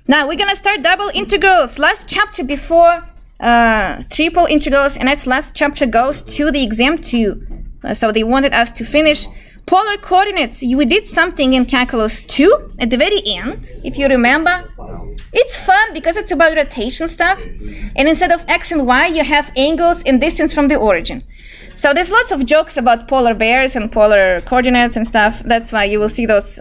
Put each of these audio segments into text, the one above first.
Now we're gonna start double integrals. Last chapter before triple integrals, and its last chapter goes to the exam 2. So they wanted us to finish polar coordinates. We did something in calculus 2 at the very end, if you remember. It's fun because it's about rotation stuff. And instead of x and y, you have angles and distance from the origin. So there's lots of jokes about polar bears and polar coordinates and stuff. That's why you will see those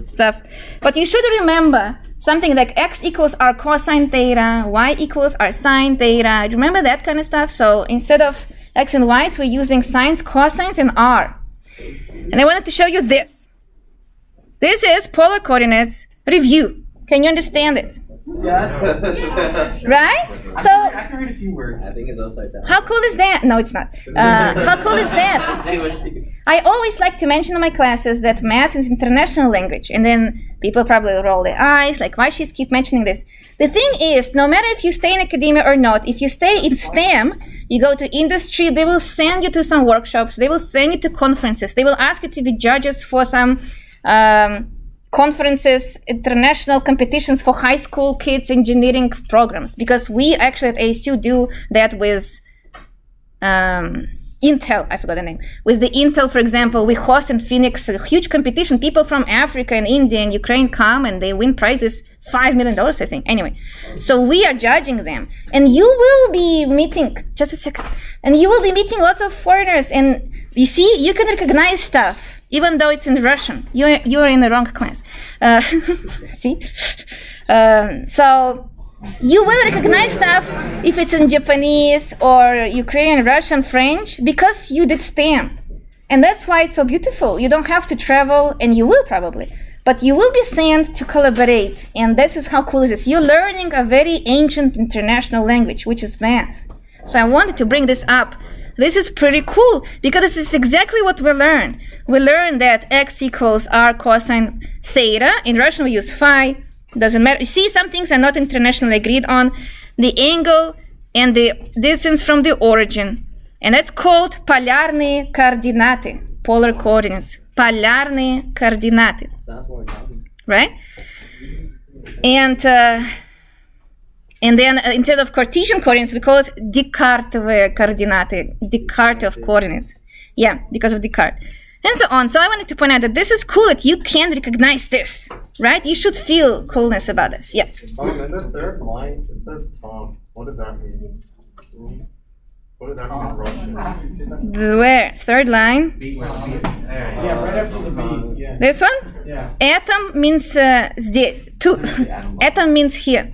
stuff. But you should remember something like x equals r cosine theta, y equals r sine theta. Remember that kind of stuff? So instead of x and y's, we're using sines, cosines, and r. And I wanted to show you this. This is polar coordinates review. Can you understand it? Yes. Right? So I can read a few words. I think it's upside down. How cool is that? No, it's not. How cool is that? I always like to mention in my classes that math is international language, and then people probably roll their eyes, like, why she keep mentioning this? The thing is, no matter if you stay in academia or not, if you stay in STEM, you go to industry, they will send you to some workshops, they will send you to conferences, they will ask you to be judges for some conferences, international competitions for high school kids engineering programs, because we actually at ASU do that with Intel, I forgot the name. With the Intel, for example, we host in Phoenix a huge competition. People from Africa and India and Ukraine come and they win prizes, $5 million, I think. Anyway, so we are judging them. And you will be meeting, just a second, and you will be meeting lots of foreigners. And you see, you can recognize stuff, even though it's in Russian. You're in the wrong class. See? So you will recognize stuff if it's in Japanese or Ukrainian, Russian, French, because you did STEM. And that's why it's so beautiful. You don't have to travel, and you will probably, but you will be sent to collaborate. And this is how cool it is. You're learning a very ancient international language, which is math. So I wanted to bring this up. This is pretty cool, because this is exactly what we learned. We learned that x equals r cosine theta. In Russian, we use phi. Doesn't matter. You see, some things are not internationally agreed on. The angle and the distance from the origin. And that's called полярные координаты. Polar coordinates. Полярные координаты. Right? And then instead of Cartesian coordinates, we call it Descartes'овые координаты. Descartes of coordinates. Yeah, because of Descartes. And so on. So I wanted to point out that this is cool that you can recognize this, right? You should feel coolness about this. Yeah. In the third line, it says Tom. What does that mean? What does that mean in Russian? Where? Third line? Yeah, right after the B. Yeah. This one? Yeah. Atom means здесь. Atom means here.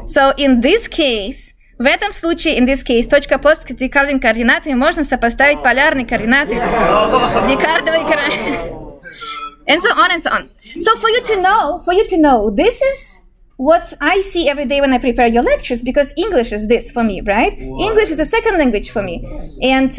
So in this case, в этом случае, in this case, точка плоскости с декардовыми координатами можно сопоставить полярные координаты, декардовые координаты, and so on and so on. So for you to know, this is what I see every day when I prepare your lectures, because English is this for me, right? English is a second language for me. And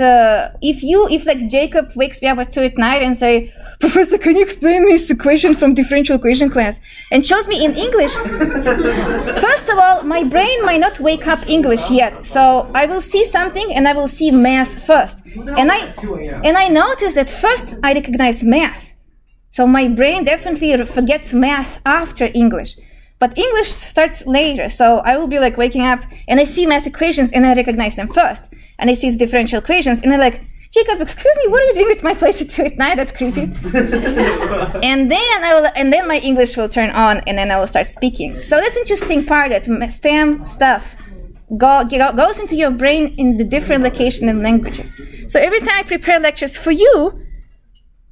if like Jacob wakes me up at 2 at night and say, Professor, can you explain me this equation from differential equation class? And shows me in English. First of all, my brain might not wake up English yet. So I will see something and I will see math first. And I notice that first I recognize math. So my brain definitely forgets math after English. But English starts later. So I will be like waking up and I see math equations and I recognize them first. And I see differential equations and I'm like, Jacob, excuse me, what are you doing with my place at 2 at night? That's creepy. and then my English will turn on, and then I will start speaking. So that's interesting part that STEM stuff goes into your brain in the different location and languages. So every time I prepare lectures for you,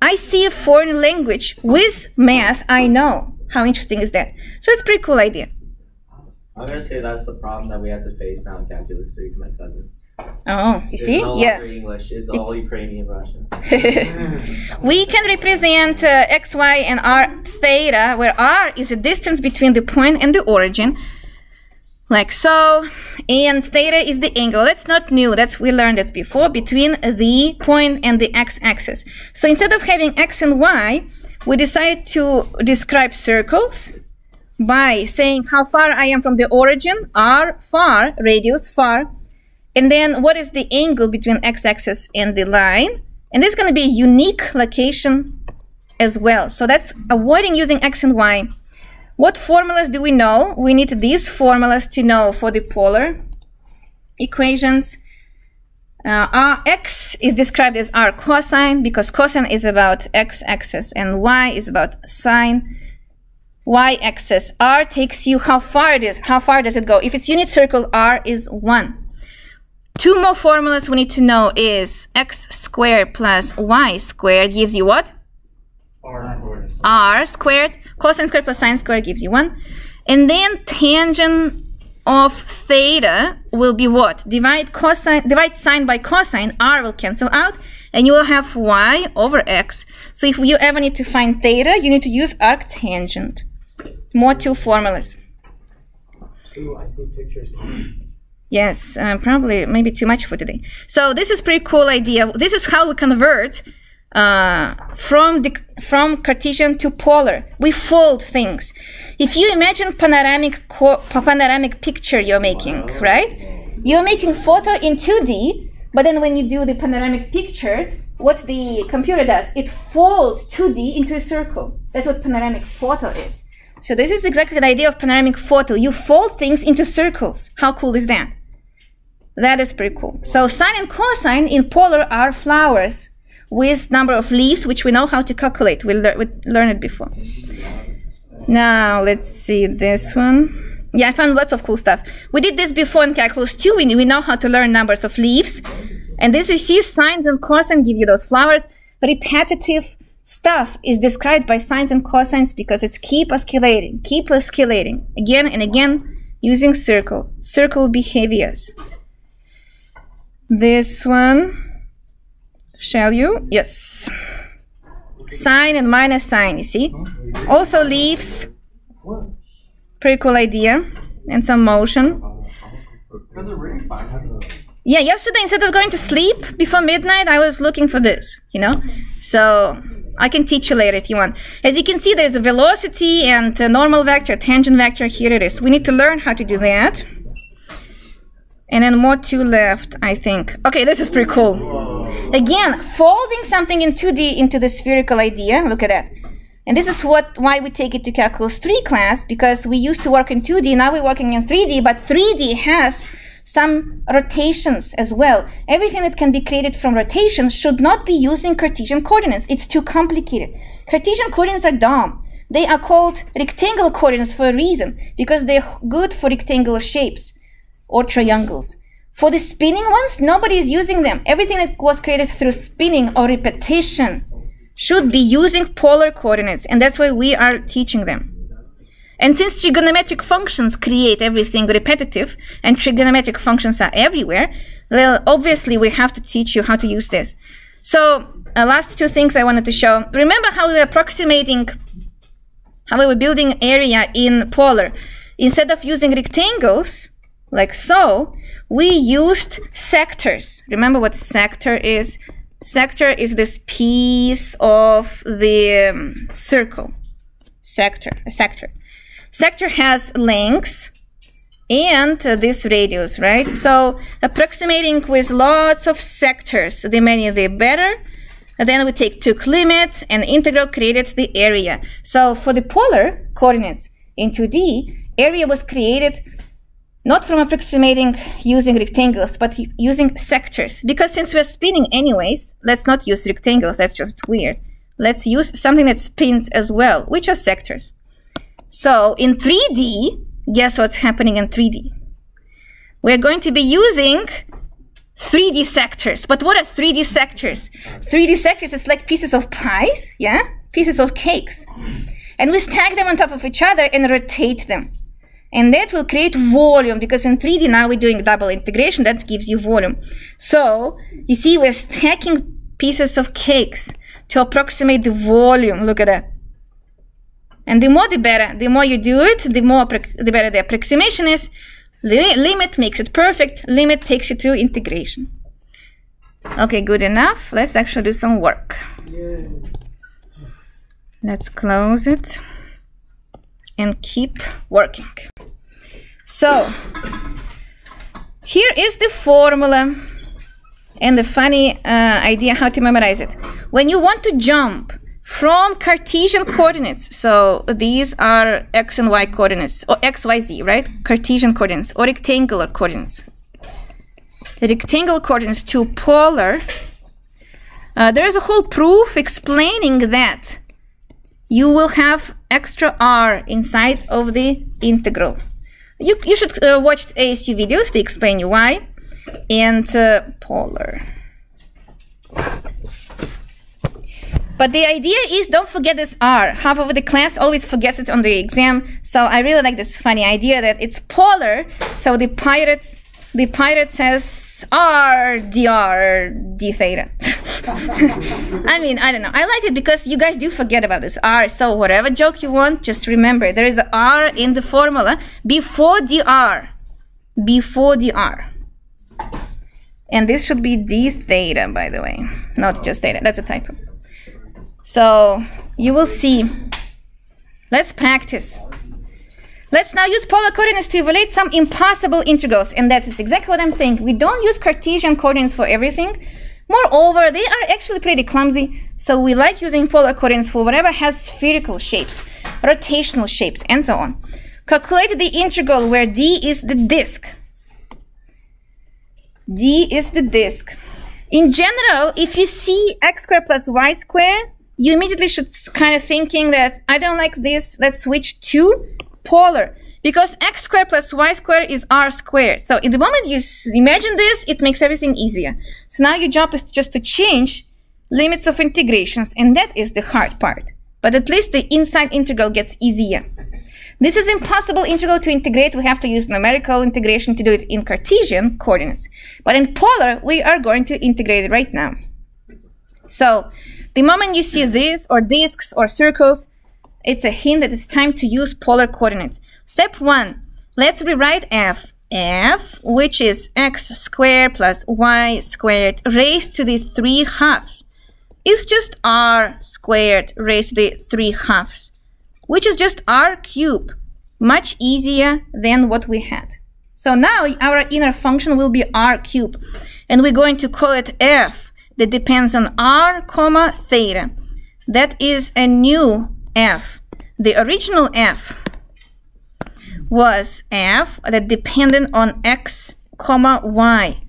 I see a foreign language with math. I know. How interesting is that? So it's a pretty cool idea. I'm going to say that's the problem that we have to face now in Calculus 3 with my cousins. Oh, you see? No yeah. English. It's all Ukrainian Russian. We can represent x, y, and r theta, where r is the distance between the point and the origin, like so, and theta is the angle. That's not new. We learned this before, between the point and the x-axis. So instead of having x and y, we decided to describe circles by saying how far I am from the origin, r, far, radius, far. And then what is the angle between x-axis and the line? And this is going to be a unique location as well. So that's avoiding using x and y. What formulas do we know? We need these formulas to know for the polar equations. X is described as r cosine because cosine is about x-axis and y is about sine. Y-axis, r takes you how far it is. How far does it go? If it's unit circle, r is 1. Two more formulas we need to know is x squared plus y squared gives you what? R squared. Cosine squared plus sine squared gives you 1. And then tangent of theta will be what? Divide sine by cosine, r will cancel out, and you will have y over x. So if you ever need to find theta, you need to use arctangent. More two formulas. Ooh, I see pictures. Yes, probably maybe too much for today. So this is pretty cool idea. This is how we convert from Cartesian to polar. We fold things. If you imagine panoramic picture you're making, right? You're making photo in 2D, but then when you do the panoramic picture, what the computer does, it folds 2D into a circle. That's what panoramic photo is. So this is exactly the idea of panoramic photo. You fold things into circles. How cool is that? That is pretty cool. So sine and cosine in polar are flowers with number of leaves, which we know how to calculate. We learned it before. Now let's see this one. Yeah, I found lots of cool stuff. We did this before in calculus 2. We know how to learn numbers of leaves. And this, you see, sines and cosine give you those flowers. Repetitive stuff is described by sines and cosines because it's keep oscillating again and again using circle behaviors. This one, shall you? Yes. Sine and minus sine, you see? Also leaves. Pretty cool idea. And some motion. Yeah, yesterday instead of going to sleep before midnight, I was looking for this, you know? So I can teach you later if you want. As you can see, there's a velocity and a normal vector, tangent vector. Here it is. We need to learn how to do that. And then more two left, I think. Okay, this is pretty cool. Again, folding something in 2D into the spherical idea. Look at that. And this is why we take it to calculus 3 class, because we used to work in 2D, now we're working in 3D, but 3D has some rotations as well. Everything that can be created from rotation should not be using Cartesian coordinates. It's too complicated. Cartesian coordinates are dumb. They are called rectangle coordinates for a reason, because they're good for rectangular shapes or triangles. For the spinning ones, nobody is using them. Everything that was created through spinning or repetition should be using polar coordinates, and that's why we are teaching them. And since trigonometric functions create everything repetitive, and trigonometric functions are everywhere, well, obviously we have to teach you how to use this. So, last two things I wanted to show. Remember how we were approximating, how we were building area in polar. Instead of using rectangles, like so, we used sectors. Remember what sector is? Sector is this piece of the circle. Sector. Sector has lengths and this radius, right? So approximating with lots of sectors, the many the better. And then we took limit and integral created the area. So for the polar coordinates in 2D, area was created not from approximating using rectangles, but using sectors. Because since we're spinning anyways, let's not use rectangles, that's just weird. Let's use something that spins as well, which are sectors. So in 3D, guess what's happening in 3D? We're going to be using 3D sectors. But what are 3D sectors? 3D sectors is like pieces of pies, yeah? Pieces of cakes. And we stack them on top of each other and rotate them. And that will create volume, because in 3D now we're doing double integration, that gives you volume. So, you see, we're stacking pieces of cakes to approximate the volume. Look at that. And the more the better. The more you do it, the better the approximation is. Limit makes it perfect. Limit takes you to integration. Okay, good enough. Let's actually do some work. Let's close it and keep working. So, here is the formula and the funny idea how to memorize it. When you want to jump from Cartesian coordinates. So these are x and y coordinates, or x, y, z, right? Cartesian coordinates or rectangular coordinates. The rectangular coordinates to polar. There is a whole proof explaining that you will have extra r inside of the integral. You should watch ASU videos, they explain you why. And polar. But the idea is, don't forget this r. Half of the class always forgets it on the exam. So I really like this funny idea that it's polar. So the pirate says r dr d theta. I mean, I don't know. I like it because you guys do forget about this r. So whatever joke you want, just remember there is an r in the formula before dr. Before dr. And this should be d theta, by the way. Not just theta. That's a typo. So you will see. Let's practice. Let's now use polar coordinates to evaluate some impossible integrals. And that is exactly what I'm saying. We don't use Cartesian coordinates for everything. Moreover, they are actually pretty clumsy. So we like using polar coordinates for whatever has spherical shapes, rotational shapes, and so on. Calculate the integral where d is the disk. D is the disk. In general, if you see x squared plus y squared, you immediately should kind of thinking that I don't like this, let's switch to polar. Because x squared plus y squared is r squared. So in the moment you imagine this, it makes everything easier. So now your job is just to change limits of integrations, and that is the hard part. But at least the inside integral gets easier. This is impossible integral to integrate. We have to use numerical integration to do it in Cartesian coordinates. But in polar, we are going to integrate it right now. So the moment you see this, or disks, or circles, it's a hint that it's time to use polar coordinates. Step 1, let's rewrite f. F, which is x squared plus y squared raised to the 3/2, is just r squared raised to the 3/2, which is just r cubed. Much easier than what we had. So now our inner function will be r cubed. And we're going to call it f. That depends on r comma theta. That is a new f. The original f was f that depended on x comma y.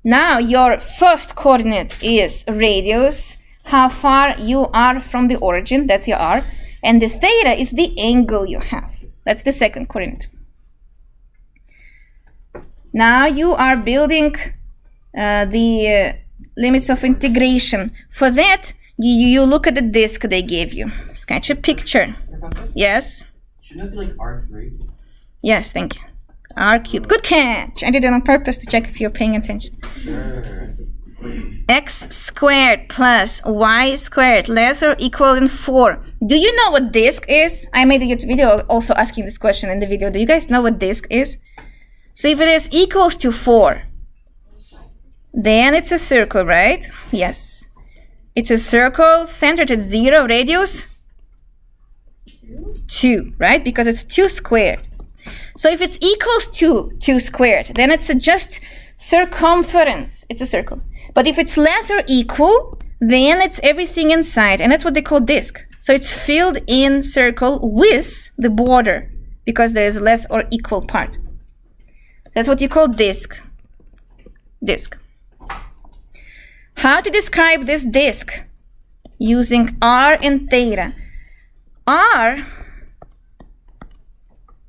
Now your first coordinate is radius, how far you are from the origin, that's your r, and the theta is the angle you have. That's the second coordinate. Now you are building the limits of integration. For that, you look at the disk they gave you. Sketch a picture. Yes? Shouldn't it be like R3? Yes, thank you. R cubed. Good catch. I did it on purpose to check if you're paying attention. Sure. X squared plus y squared less or equal than 4. Do you know what disk is? I made a YouTube video also asking this question in the video. Do you guys know what disk is? So if it is equals to 4, then it's a circle, right? Yes. It's a circle centered at 0, radius 2, right? Because it's 2 squared. So if it's equals to 2 squared, then it's just circumference. It's a circle. But if it's less or equal, then it's everything inside. And that's what they call disk. So it's filled in circle with the border because there is less or equal part. That's what you call disk. Disk. How to describe this disk? Using r and theta. R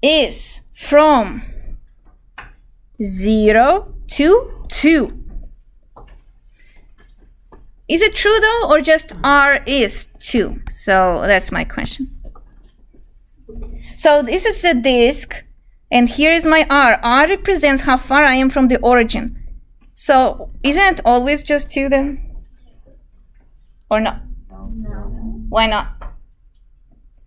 is from 0 to 2. Is it true though, or just r is 2? So that's my question. So this is a disk, and here is my r. R represents how far I am from the origin. So isn't it always just 2 then? Or not? No. Why not?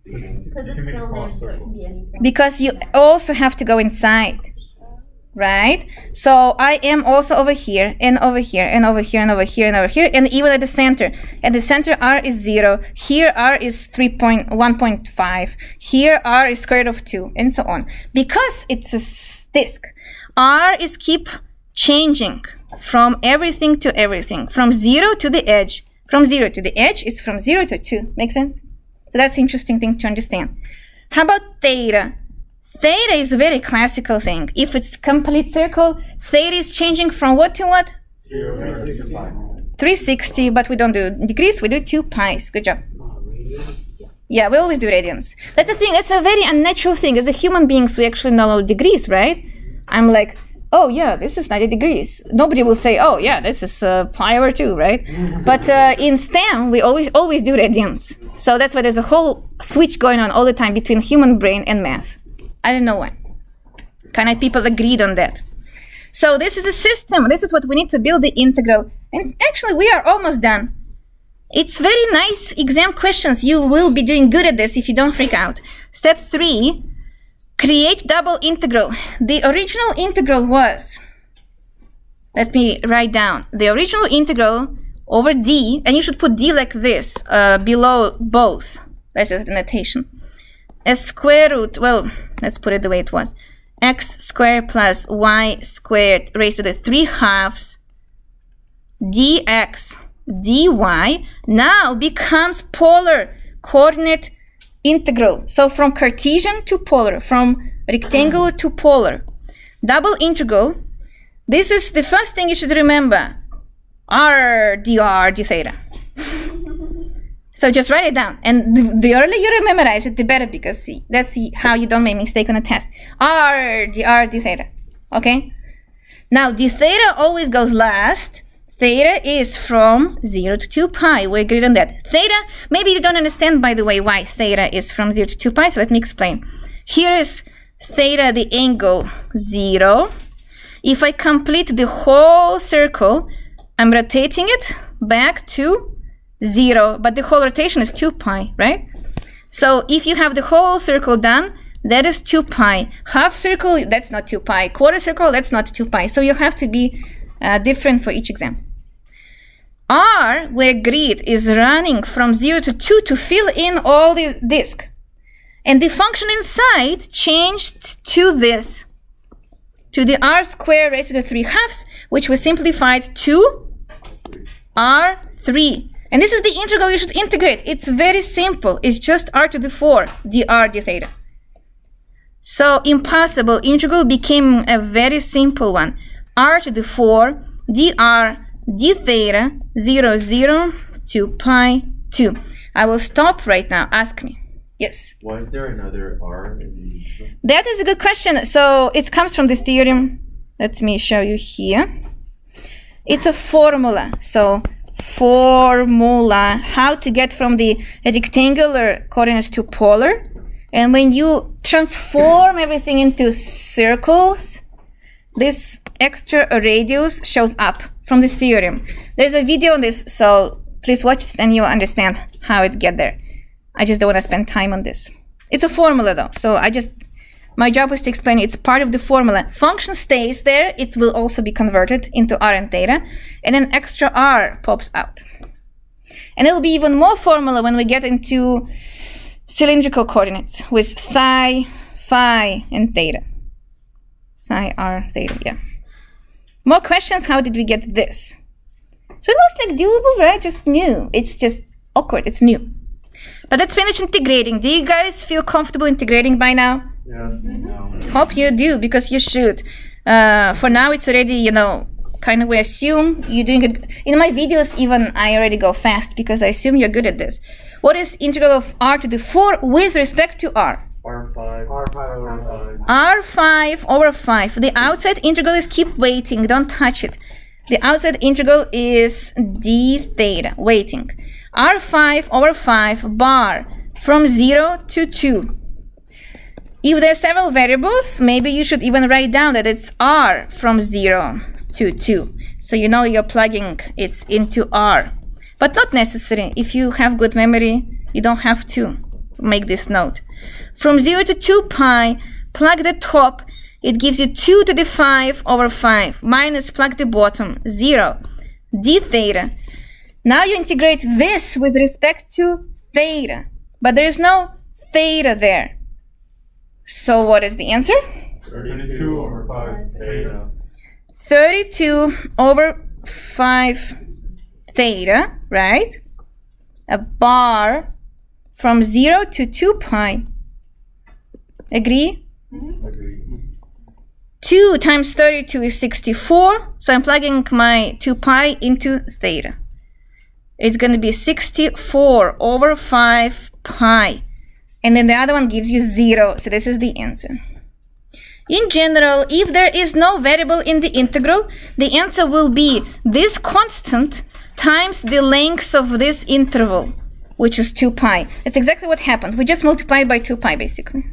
Because it's filled in, so it can be anything. Because you also have to go inside, right? So I am also over here, and over here, and over here, and over here, and over here, and even at the center. At the center, r is 0. Here, r is 1.5. Here, r is square root of 2, and so on. Because it's a disk, r is keep changing from everything to everything, from 0 to the edge. From 0 to the edge is from 0 to 2. Make sense? So that's an interesting thing to understand. How about theta? Theta is a very classical thing. If it's complete circle, theta is changing from what to what? 360, but we don't do degrees, we do 2 pi's. Good job. Yeah, we always do radians. That's the thing, it's a very unnatural thing. As a human beings, we actually know degrees, right? I'm like, oh yeah, this is 90 degrees. Nobody will say, oh yeah, this is pi over 2, right? But in STEM, we always do radians. So that's why there's a whole switch going on all the time between human brain and math. I don't know why. Kind of people agreed on that. So this is a system. This is what we need to build the integral. And actually, we are almost done. It's very nice exam questions. You will be doing good at this if you don't freak out. Step 3. Create double integral. The original integral was, let me write down, the original integral over d, and you should put d like this, below both. This is the notation. S square root, well, let's put it the way it was. X squared plus y squared raised to the 3/2 dx dy now becomes polar coordinate integral. So from Cartesian to polar, from rectangular to polar. Double integral. This is the first thing you should remember. R dr d theta. So just write it down. And the earlier you memorize it, the better, because that's how you don't make a mistake on a test. R dr d theta. Okay? Now d theta always goes last. Theta is from 0 to 2 pi. We agreed on that. Theta, maybe you don't understand, by the way, why theta is from 0 to 2 pi, so let me explain. Here is theta, the angle 0. If I complete the whole circle, I'm rotating it back to 0, but the whole rotation is 2 pi, right? So if you have the whole circle done, that is 2 pi. Half circle, that's not 2 pi. Quarter circle, that's not 2 pi. So you have to be different for each exam. R, we agreed, is running from 0 to 2 to fill in all the disk. And the function inside changed to this, to the r squared raised to the 3/2, which we simplified to r3. And this is the integral you should integrate. It's very simple. It's just r to the 4 dr d theta. So impossible integral became a very simple one. R to the 4 dr d theta 0, 0 to pi 2. I will stop right now. Ask me. Yes? Why is there another r in the integral? That is a good question. So it comes from the theorem. Let me show you here. It's a formula. So formula, how to get from the rectangular coordinates to polar. And when you transform everything into circles, this extra radius shows up from the theorem. There's a video on this, so please watch it and you'll understand how it get there. I just don't want to spend time on this. It's a formula though, so my job is to explain it's part of the formula. Function stays there, it will also be converted into r and theta, and an extra r pops out. And it'll be even more formula when we get into cylindrical coordinates with psi, phi, and theta. Psi, r, theta, yeah. More questions, how did we get this? So it was like doable, right? Just new. It's just awkward, it's new. But let's finish integrating. Do you guys feel comfortable integrating by now? Yeah. No. Hope you do, because you should. For now, it's already, you know, kind of we assume you're doing it. In my videos, even I already go fast because I assume you're good at this. What is integral of r to the 4 with respect to r? R5. R5 over 5. R5 over 5. The outside integral is keep waiting, don't touch it. The outside integral is d theta, waiting. R5 over 5 bar from 0 to 2. If there are several variables, maybe you should even write down that it's r from 0 to 2. So you know you're plugging it into r. But not necessary. If you have good memory, you don't have to make this note. From 0 to 2 pi, plug the top, it gives you 2 to the 5 over 5, minus plug the bottom, 0, d theta. Now you integrate this with respect to theta, but there is no theta there. So what is the answer? 32 over 5 theta. 32 over 5 theta, right? A bar from 0 to 2 pi. Agree? Agree. 2 times 32 is 64, so I'm plugging my 2 pi into theta. It's going to be 64 over 5 pi. And then the other one gives you 0, so this is the answer. In general, if there is no variable in the integral, the answer will be this constant times the length of this interval, which is 2 pi. That's exactly what happened. We just multiplied by 2 pi, basically.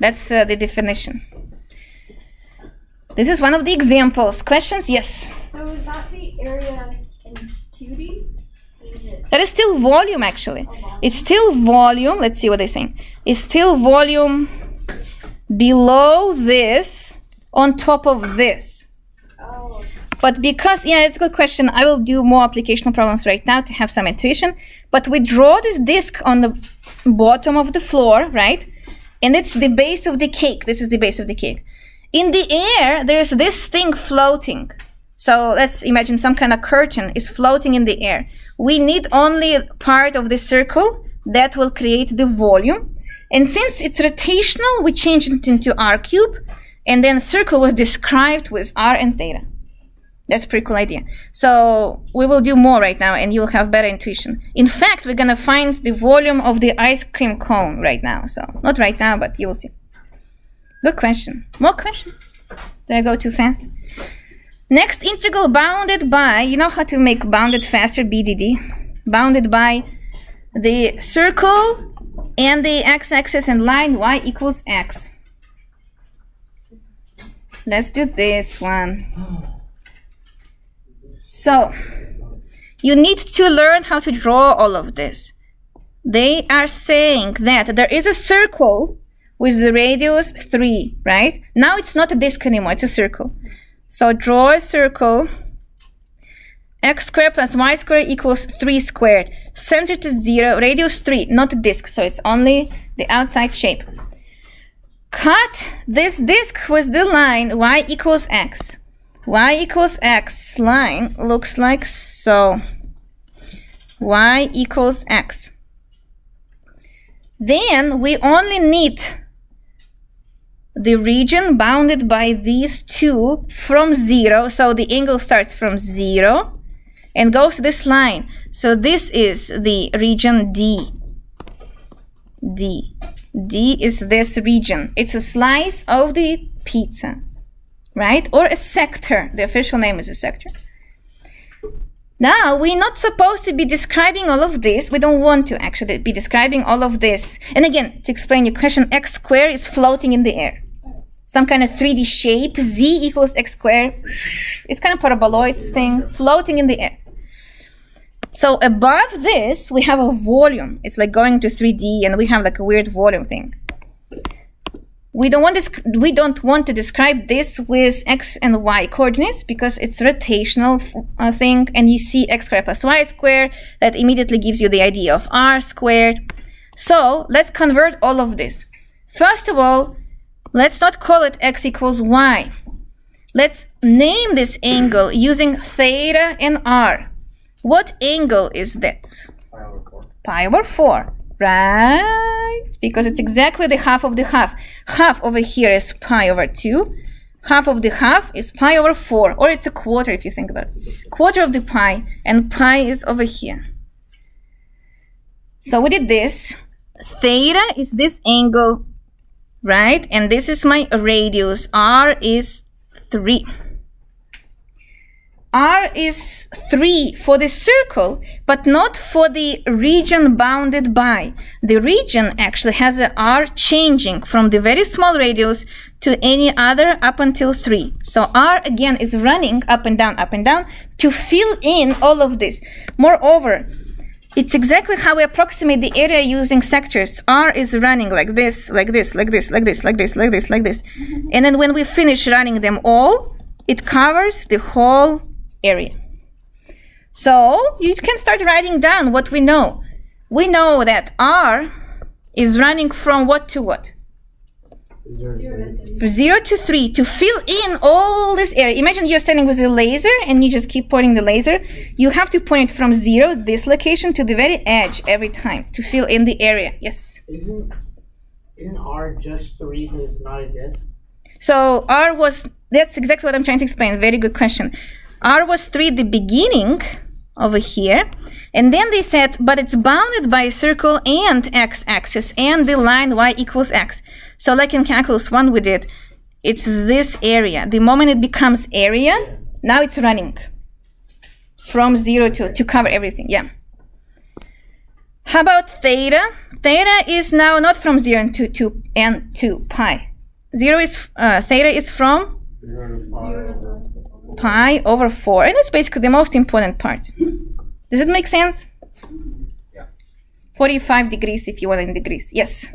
That's the definition. This is one of the examples. Questions? Yes? So is that the area in 2D? That is still volume, actually. It's still volume. Let's see what they're saying. It's still volume below this on top of this. Oh. But because, yeah, it's a good question. I will do more applicational problems right now to have some intuition. But we draw this disk on the bottom of the floor, right? And it's the base of the cake. This is the base of the cake. In the air, there's this thing floating. So let's imagine some kind of curtain is floating in the air. We need only part of the circle that will create the volume. And since it's rotational, we change it into r cube. And then circle was described with r and theta. That's a pretty cool idea. So we will do more right now and you'll have better intuition. In fact, we're going to find the volume of the ice cream cone right now. So not right now, but you will see. Good question. More questions? Did I go too fast? Next integral bounded by, you know how to make bounded faster, BDD? Bounded by the circle and the x-axis and line y equals x. Let's do this one. So, you need to learn how to draw all of this. They are saying that there is a circle with the radius 3, right? Now it's not a disk anymore, it's a circle. So draw a circle. X squared plus y squared equals 3 squared. Centered at 0, radius 3, not a disk, so it's only the outside shape. Cut this disk with the line y equals x. Y equals x line looks like so. Y equals x. Then we only need the region bounded by these two from 0. So the angle starts from 0 and goes to this line. So this is the region D. D. D is this region. It's a slice of the pizza, right? Or a sector. The official name is a sector. Now, we're not supposed to be describing all of this. We don't want to actually be describing all of this. And again, to explain your question, x squared is floating in the air. Some kind of 3D shape, z equals x squared. It's kind of paraboloid thing, floating in the air. So above this, we have a volume. It's like going to 3D and we have like a weird volume thing. We don't want to describe this with x and y coordinates because it's rotational thing, and you see x squared plus y squared, that immediately gives you the idea of r squared. So let's convert all of this. First of all, let's not call it x equals y. Let's name this angle using theta and r. What angle is that? Pi over 4. Pi over 4. Right, because it's exactly the half of the half. Half over here is pi over 2. Half of the half is pi over 4. Or it's a quarter if you think about it. Quarter of the pi, and pi is over here. So we did this. Theta is this angle, right? And this is my radius. R is 3. R is 3 for the circle, but not for the region bounded by. The region actually has a R changing from the very small radius to any other up until 3. So R again is running up and down to fill in all of this. Moreover, it's exactly how we approximate the area using sectors. R is running like this, like this, like this, like this, like this, like this, like this. And then when we finish running them all, it covers the whole area. So you can start writing down what we know. We know that R is running from what to what? 0 to 3 to fill in all this area. Imagine you're standing with a laser and you just keep pointing the laser. You have to point it from 0, this location, to the very edge every time to fill in the area. Yes? Isn't R just 3 because it's not a disk? So R was, that's exactly what I'm trying to explain. Very good question. R was 3 at the beginning over here. And then they said, but it's bounded by a circle and x-axis and the line y equals x. So like in calculus 1 we did, it's this area. The moment it becomes area, now it's running from 0 to cover everything. Yeah. How about theta? Theta is now not from 0 to pi. Theta is from 0 to pi over 4. And it's basically the most important part. Does it make sense? Yeah. 45 degrees if you want in degrees. Yes.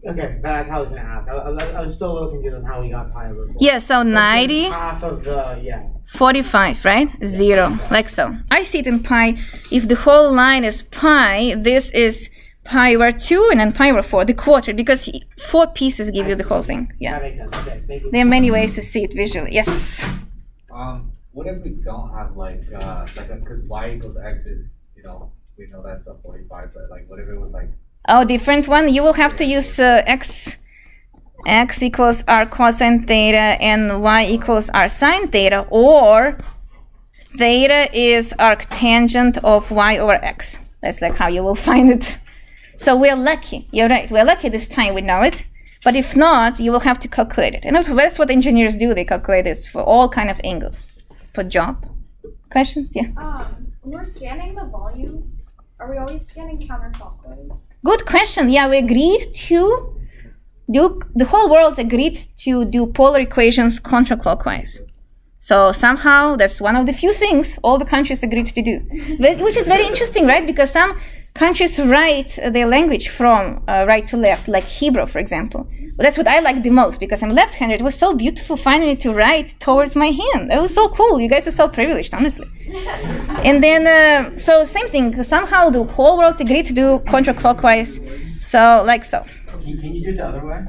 Okay, that's how I was going to ask. I was still a little confused on how we got pi over 4. Yeah, so 90, Half of the, 45, right? 0, like so. I see it in pi. If the whole line is pi, this is pi over 2 and then pi over 4, the quarter, because 4 pieces give you the whole thing. Yeah. That makes sense. Okay, thank you. There are many ways to see it visually. Yes. What if we don't have because y equals x is, we know that's a 45, but like, what if it was like? Oh, different one. You will have to use x equals r cosine theta and y equals r sine theta, or theta is arctangent of y over x. That's like how you will find it. So we're lucky. You're right. We're lucky this time we know it. But if not, you will have to calculate it. And that's what engineers do. They calculate this for all kind of angles for job. Questions? Yeah. When we're scanning the volume, are we always scanning counterclockwise? Good question. Yeah, we agreed to do, the whole world agreed to do polar equations counterclockwise. So somehow that's one of the few things all the countries agreed to do, which is very interesting, right? Because some countries write their language from right to left, like Hebrew, for example. Well, that's what I like the most because I'm left-handed. It was so beautiful finally to write towards my hand. It was so cool. You guys are so privileged, honestly. And then, so same thing. Somehow the whole world agreed to do counterclockwise. So, like so. Can you do it the other way?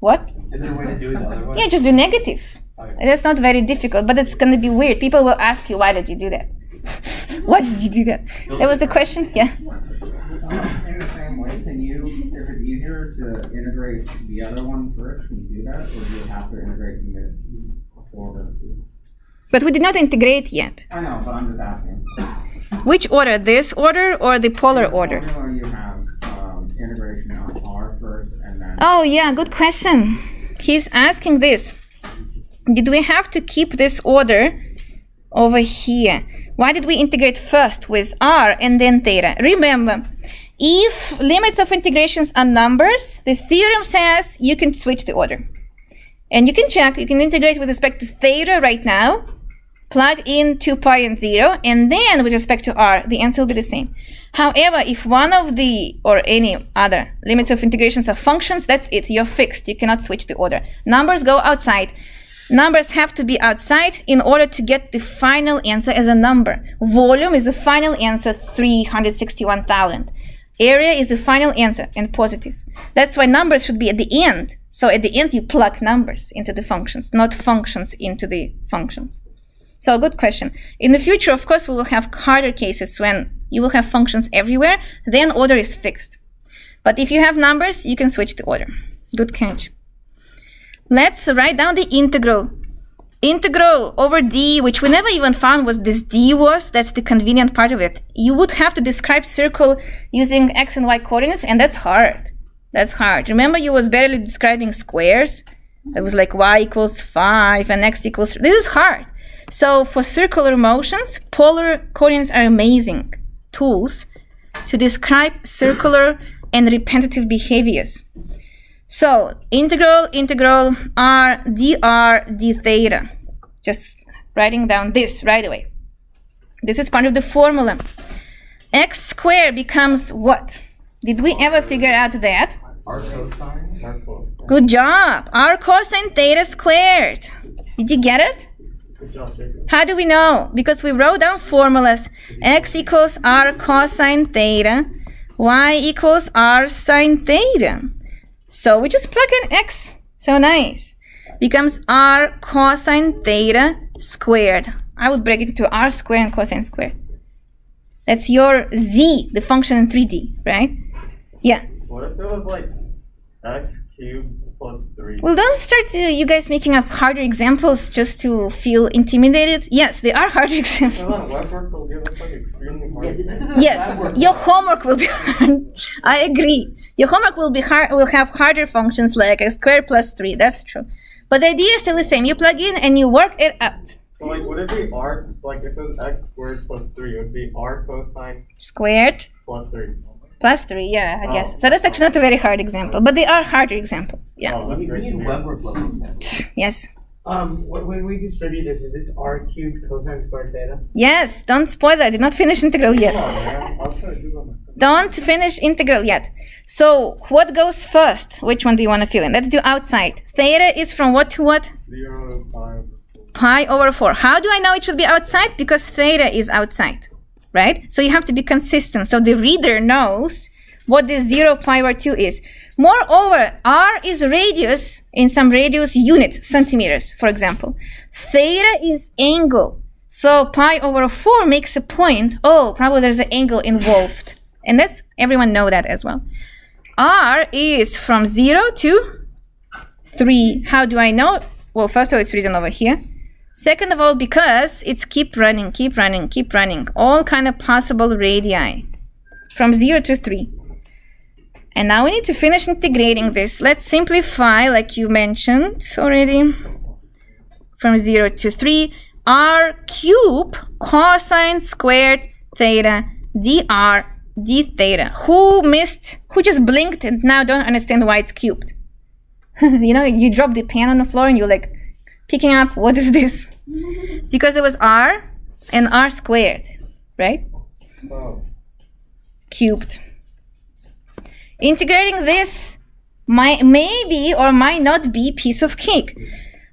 What? Is there a way to do it the other way? Yeah, just do negative. Okay. That's not very difficult, but it's going to be weird. People will ask you, why did you do that? Why did you do that? That was the question? Yeah. In the same way, can you, if it's easier to integrate the other one first, can you do that? Or do you have to integrate them before? But we did not integrate yet. I know, but I'm just asking. Which order? This order or the polar order? Or you have integration on R first and then... Oh, yeah, good question. He's asking this. Did we have to keep this order over here? Why did we integrate first with R and then theta? Remember, if limits of integrations are numbers, the theorem says you can switch the order. And you can check, you can integrate with respect to theta right now, plug in 2 pi and 0, and then with respect to R, the answer will be the same. However, if one of the, or any other limits of integrations are functions, that's it, you're fixed, you cannot switch the order. Numbers go outside. Numbers have to be outside in order to get the final answer as a number. Volume is the final answer, 361,000. Area is the final answer, and positive. That's why numbers should be at the end. So at the end, you plug numbers into the functions, not functions into the functions. So good question. In the future, of course, we will have harder cases when you will have functions everywhere. Then order is fixed. But if you have numbers, you can switch the order. Good catch. Let's write down the integral. Integral over d, which we never even found what this d was. That's the convenient part of it. You would have to describe circle using x and y coordinates, and that's hard. That's hard. Remember, you was barely describing squares. It was like y equals 5 and x equals 3. This is hard. So for circular motions, polar coordinates are amazing tools to describe circular and repetitive behaviors. So integral r dr d theta. Just writing down this right away. This is part of the formula. X squared becomes what? Did we ever figure out that? R cosine? Good job. R cosine theta squared. Did you get it? Good job, Jacob. How do we know? Because we wrote down formulas. X equals r cosine theta. Y equals r sine theta. So we just plug in x. So nice. Becomes r cosine theta squared. I would break it into r squared and cosine squared. That's your z, the function in 3D, right? Yeah. What if it was like x cubed plus 3? Well, don't start you guys making up harder examples just to feel intimidated. Yes, they are harder examples. Web work will give us like extremely hard. Yes, your homework will be hard. I agree. Your homework will be hard. Will have harder functions like x squared plus 3. That's true. But the idea is still the same. You plug in and you work it out. So like, would it be r, like if it was x squared plus 3, it would be r cosine Squared plus 3. plus 3, yeah, I guess. So that's actually not a very hard example, but they are harder examples. Yeah. Oh, that's We great to need hear. web work level. Yes. When we distribute this, is this r cubed cosine squared theta? Yes. Don't spoil that. I did not finish integral yet. Oh, man. I'll try to do that. Don't finish integral yet. So what goes first? Which one do you want to fill in? Let's do outside. Theta is from what to what? 0 to 5. Pi over 4. How do I know it should be outside? Because theta is outside, right? So you have to be consistent. So the reader knows what the 0 pi over 2 is. Moreover, r is radius in some radius units, centimeters, for example. Theta is angle. So pi over 4 makes a point. Oh, probably there's an angle involved. And that's, everyone know that as well. R is from 0 to 3. How do I know? Well, first of all, it's written over here. Second of all, because it's keep running, keep running, keep running. All kind of possible radii. From 0 to 3. And now we need to finish integrating this. Let's simplify, like you mentioned already. From 0 to 3. R cube cosine squared theta dr d theta. Who missed? Who just blinked and now don't understand why it's cubed? You know, you drop the pen on the floor and you're like picking up, what is this? Because it was r and r squared, right? Oh. Cubed. Integrating this maybe or might not be piece of cake.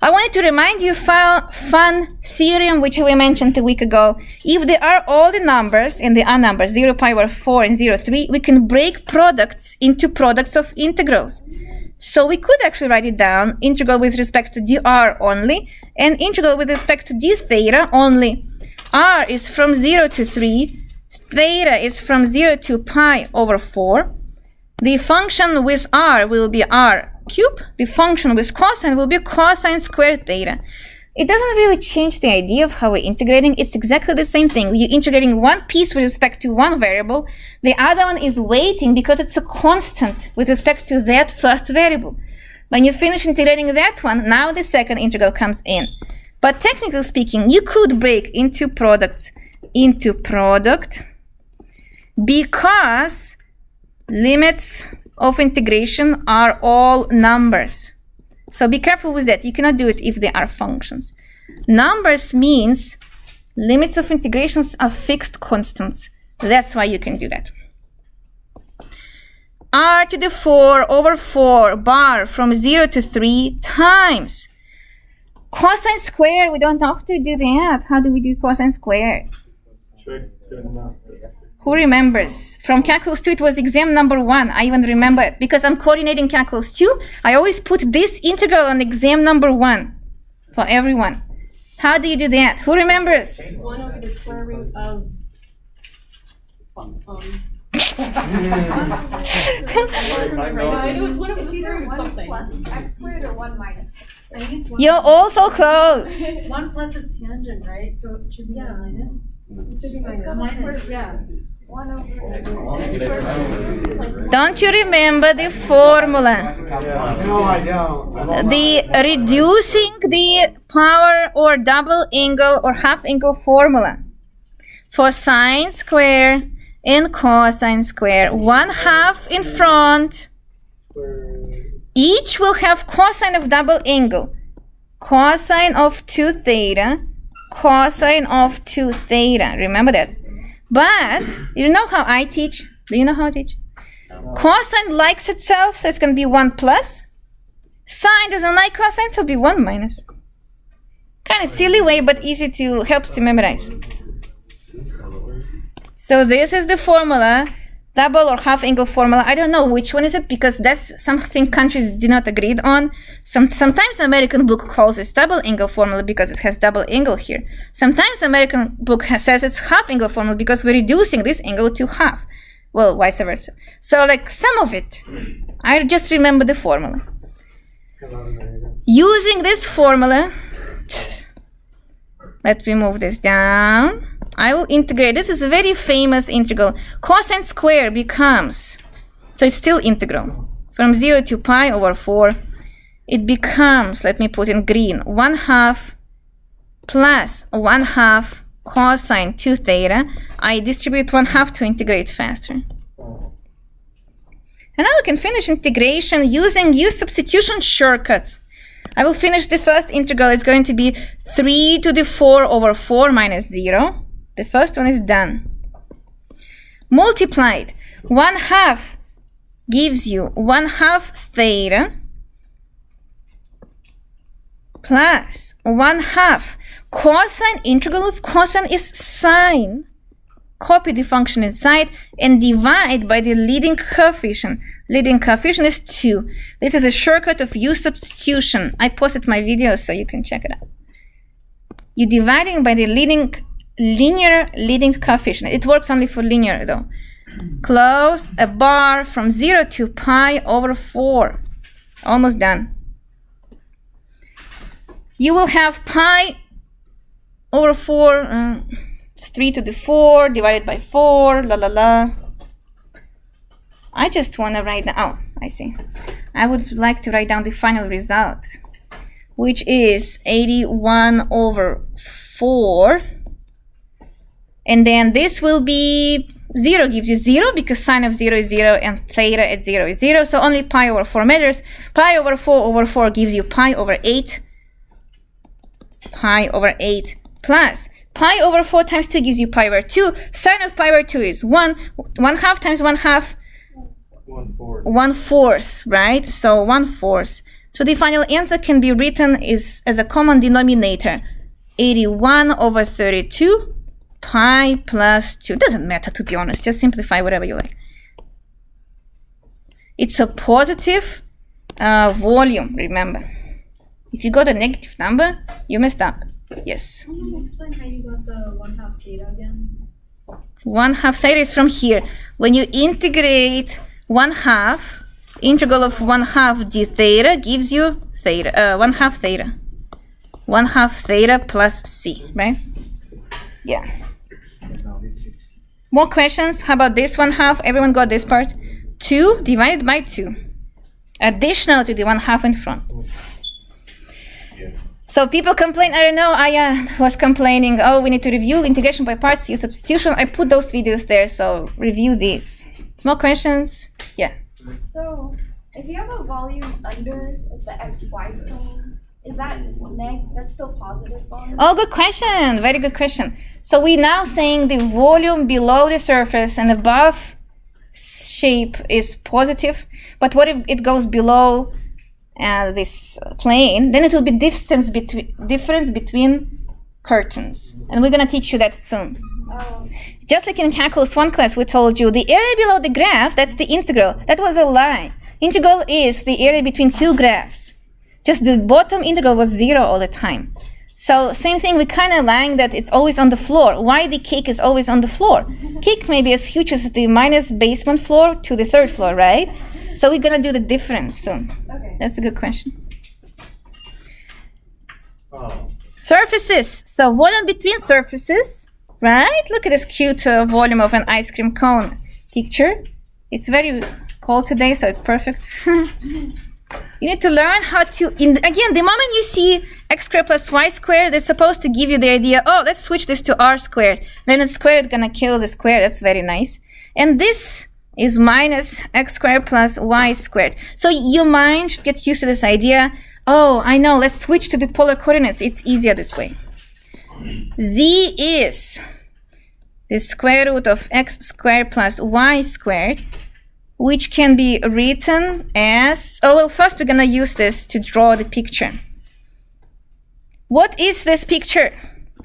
I wanted to remind you fun theorem which we mentioned a week ago. If there are all the numbers and the r numbers, 0 pi over 4 and 0, 3, we can break products into products of integrals. So we could actually write it down, integral with respect to dr only, and integral with respect to d theta only. R is from 0 to 3, theta is from 0 to pi over 4. The function with r will be r cube, the function with cosine will be cosine squared theta. It doesn't really change the idea of how we're integrating. It's exactly the same thing. You're integrating one piece with respect to one variable. The other one is waiting because it's a constant with respect to that first variable. When you finish integrating that one, now the second integral comes in. But technically speaking, you could break into products into product because limits of integration are all numbers. So be careful with that. You cannot do it if they are functions. Numbers means limits of integrations are fixed constants. That's why you can do that. R to the 4 over 4 bar from 0 to 3 times cosine squared. We don't have to do that. How do we do cosine squared? Who remembers? From calculus 2, it was exam number 1. I even remember it because I'm coordinating calculus 2. I always put this integral on exam number 1 for everyone. How do you do that? Who remembers? 1 over the square root of I know it's 1 over the It's square either root of 1 something. plus x squared or 1 minus x. I think it's 1. You're all so close. 1 plus is tangent, right? So it should be minus. It should be minus. Yeah. 1 over x squared. Don't you remember the formula? No, I don't. The reducing the power or double angle or half angle formula for sine square and cosine square. 1/2 in front. Each will have cosine of double angle. Cosine of 2 theta. Cosine of 2 theta. Remember that. But you know how I teach? Do you know how I teach? Cosine likes itself, so it's going to be 1 plus. Sine doesn't like cosine, so it'll be 1 minus. Kind of silly way, but easy to helps to memorize. So this is the formula double or half angle formula. I don't know which one is it because that's something countries did not agree on. Sometimes American book calls it double angle formula because it has double angle here. Sometimes American book says it's half angle formula because we're reducing this angle to half. Well, vice versa. So like some of it, I just remember the formula. Using this formula, let me move this down. I will integrate. This is a very famous integral. Cosine square becomes, so it's still integral. From 0 to pi over 4, it becomes, let me put in green, 1/2 plus 1/2 cosine 2 theta. I distribute 1/2 to integrate faster. And now we can finish integration using substitution shortcuts. I will finish the first integral. It's going to be 3 to the 4 over 4 minus 0. The first one is done. Multiplied. 1/2 gives you 1/2 theta plus 1/2 cosine. Integral of cosine is sine. Copy the function inside and divide by the leading coefficient. Leading coefficient is 2. This is a shortcut of U substitution. I posted my video so you can check it out. You're dividing by the linear leading coefficient. It works only for linear though. Close a bar from 0 to pi over 4. Almost done. You will have pi over 4. It's 3 to the 4 divided by 4. La la la. I just want to write down. Oh, I see. I would like to write down the final result, which is 81 over 4. And then this will be 0 gives you 0 because sine of 0 is 0 and theta at 0 is 0. So only pi over 4 matters. Pi over 4 gives you pi over 8. Pi over 8 plus pi over 4 times 2 gives you pi over 2. Sine of pi over 2 is 1. 1/2 times 1/2. 1/4, right? So 1/4. So the final answer can be written as a common denominator. 81 over 32. Pi plus 2. Doesn't matter, to be honest. Just simplify whatever you like. It's a positive volume, remember. If you got a negative number, you messed up. Yes? Can you explain how you got the 1/2 theta again? 1/2 theta is from here. When you integrate 1/2, integral of 1/2 d theta gives you theta, 1/2 theta. 1/2 theta plus c, right? Yeah. More questions? How about this 1/2? Everyone got this part? 2 divided by 2. Additional to the 1/2 in front. So people complain, I don't know, I was complaining, oh, we need to review integration by parts, use substitution. I put those videos there, so review these. More questions? Yeah. So, if you have a volume under the xy plane, is that that's still positive volume? Oh, good question. Very good question. So we're now saying the volume below the surface and above shape is positive. But what if it goes below this plane? Then it will be difference between curtains. And we're going to teach you that soon. Oh. Just like in calculus 1 class, we told you the area below the graph, that's the integral. That was a lie. Integral is the area between two graphs. Just the bottom integral was 0 all the time. So same thing, we're kind of lying that it's always on the floor. Why the cake is always on the floor? Cake may be as huge as the minus basement floor to the 3rd floor, right? So we're going to do the difference soon. Okay. That's a good question. Oh. Surfaces. So volume between surfaces, right? Look at this cute volume of an ice cream cone picture. It's very cold today, so it's perfect. You need to learn how to, again, the moment you see x squared plus y squared, they're supposed to give you the idea, oh, let's switch this to r squared. Then the squared gonna kill the square. That's very nice. And this is minus x squared plus y squared. So your mind should get used to this idea. Oh, I know, let's switch to the polar coordinates. It's easier this way. Z is the square root of x squared plus y squared, which can be written as, oh, well, first we're gonna use this to draw the picture. What is this picture?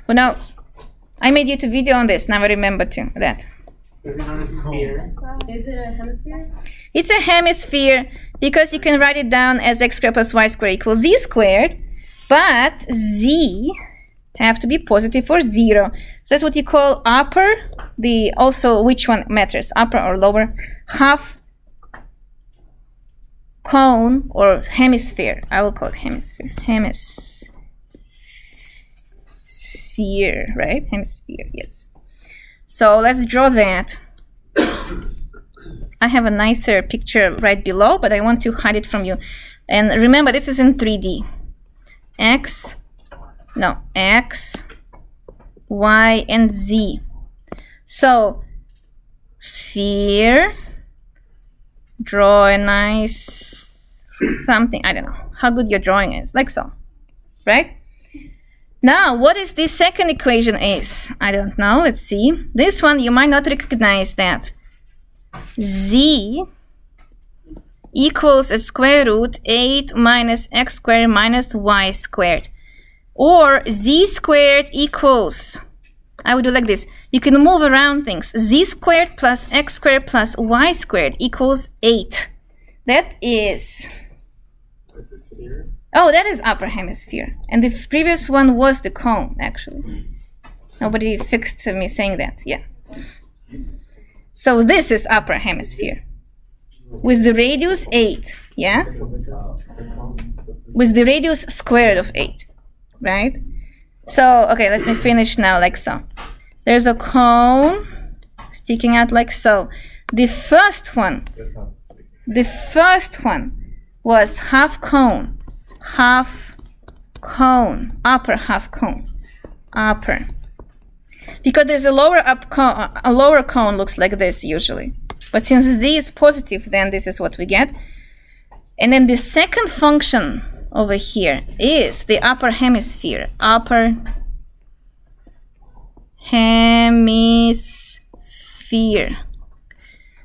Who knows? I made YouTube video on this, now I remember that. Is it on a sphere? Is it a hemisphere? It's a hemisphere because you can write it down as x squared plus y squared equals z squared, but z have to be positive or 0. So that's what you call upper, also which one matters, upper or lower, half cone or hemisphere. I will call it hemisphere. Hemisphere, right? Hemisphere, yes. So let's draw that. I have a nicer picture right below, but I want to hide it from you. And remember, this is in 3D. X, Y, and Z. So, sphere, draw a nice something. I don't know how good your drawing is, like so, right? Now, what is the second equation is? I don't know. Let's see. This one, you might not recognize that. Z equals a square root 8 minus x squared minus y squared. Or z squared equals, I would do like this. You can move around things. Z squared plus x squared plus y squared equals 8. That is... It's a sphere. Oh, that is upper hemisphere. And the previous one was the cone, actually. Nobody fixed me saying that. Yeah. So this is upper hemisphere. With the radius 8. Yeah? With the radius squared of 8. Right? So, okay, let me finish now like so. There's a cone sticking out like so. The first one was half cone. Upper half cone, upper. Because there's a lower cone looks like this usually. But since z is positive, then this is what we get. And then the second function over here is the upper hemisphere. Upper hemisphere.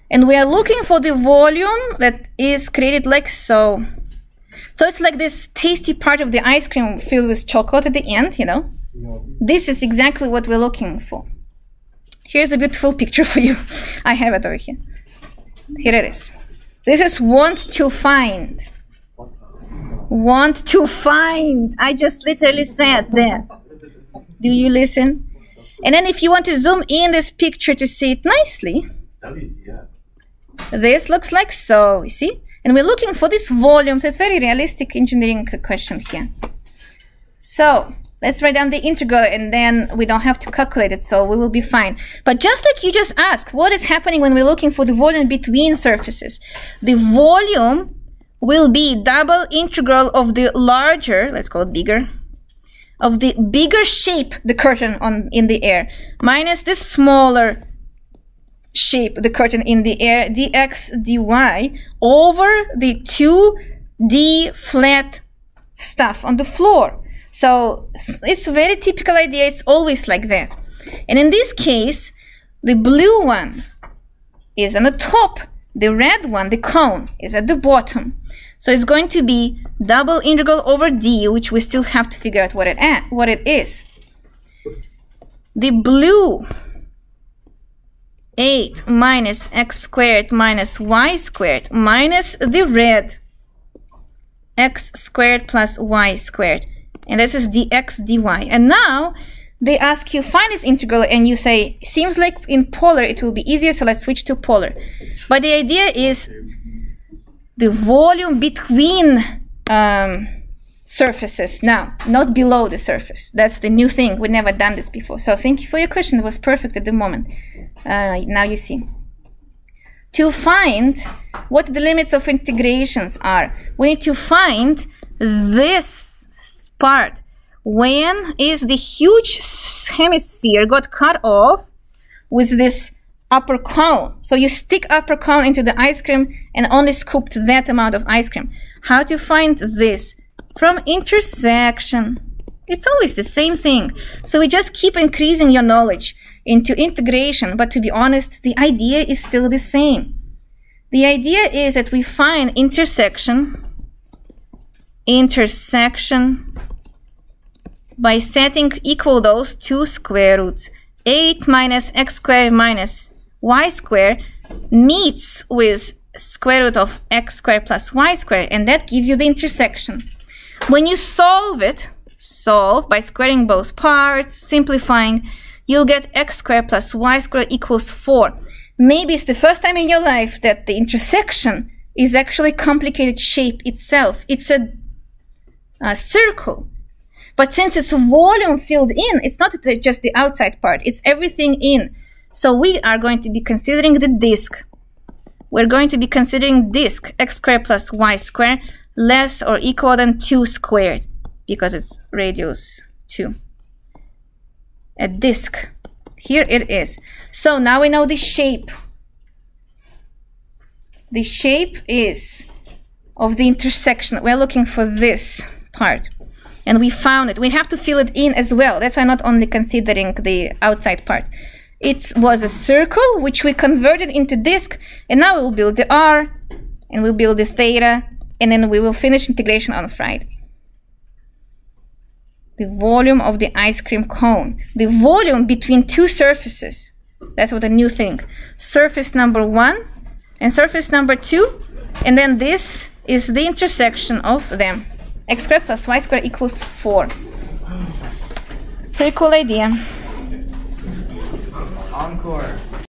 And we are looking for the volume that is created like so. So it's like this tasty part of the ice cream filled with chocolate at the end, you know. This is exactly what we're looking for. Here's a beautiful picture for you. I have it over here. Here it is. This is want to find. Want to find. I just literally said that. Do you listen? And then if you want to zoom in this picture to see it nicely, this looks like so, you see? And we're looking for this volume, so it's very realistic engineering question here. So let's write down the integral and then we don't have to calculate it, so we will be fine. But just like you just asked, what is happening when we're looking for the volume between surfaces? The volume will be double integral of the larger, let's call it bigger, of the bigger shape, the curtain in the air, minus the smaller shape, the curtain in the air, dx dy, over the 2D flat stuff on the floor. So it's a very typical idea. It's always like that. And in this case, the blue one is on the top. The red one, the cone, is at the bottom. So it's going to be double integral over d, which we still have to figure out what it is. The blue 8 minus x squared minus y squared minus the red x squared plus y squared. And this is dx dy. And now they ask you find its integral and you say, seems like in polar it will be easier, so let's switch to polar. But the idea is the volume between surfaces now, not below the surface. That's the new thing. We've never done this before. So thank you for your question. It was perfect at the moment. Now you see. To find what the limits of integrations are, we need to find this part. When is the huge hemisphere got cut off with this upper cone? So you stick upper cone into the ice cream and only scooped that amount of ice cream. How to find this? From intersection. It's always the same thing. So we just keep increasing your knowledge into integration, but to be honest, the idea is still the same. The idea is that we find intersection by setting equal those two square roots. 8 minus x squared minus y squared meets with square root of x squared plus y squared, and that gives you the intersection. When you solve by squaring both parts, simplifying, you'll get x squared plus y squared equals 4. Maybe it's the first time in your life that the intersection is actually complicated shape itself. It's a circle. But since it's volume filled in, it's not just the outside part, it's everything in. So we are going to be considering the disk. We're going to be considering disk x squared plus y squared less or equal than 2 squared, because it's radius 2. A disk. Here it is. So now we know the shape. The shape is of the intersection. We're looking for this part. And we found it. We have to fill it in as well. That's why I'm not only considering the outside part. It was a circle, which we converted into disk. And now we'll build the r, and we'll build the theta, and then we will finish integration on Friday. The volume of the ice cream cone. The volume between two surfaces. That's what a new thing. Surface number 1 and surface number 2. And then this is the intersection of them. X squared plus y squared equals 4. Pretty cool idea. Encore.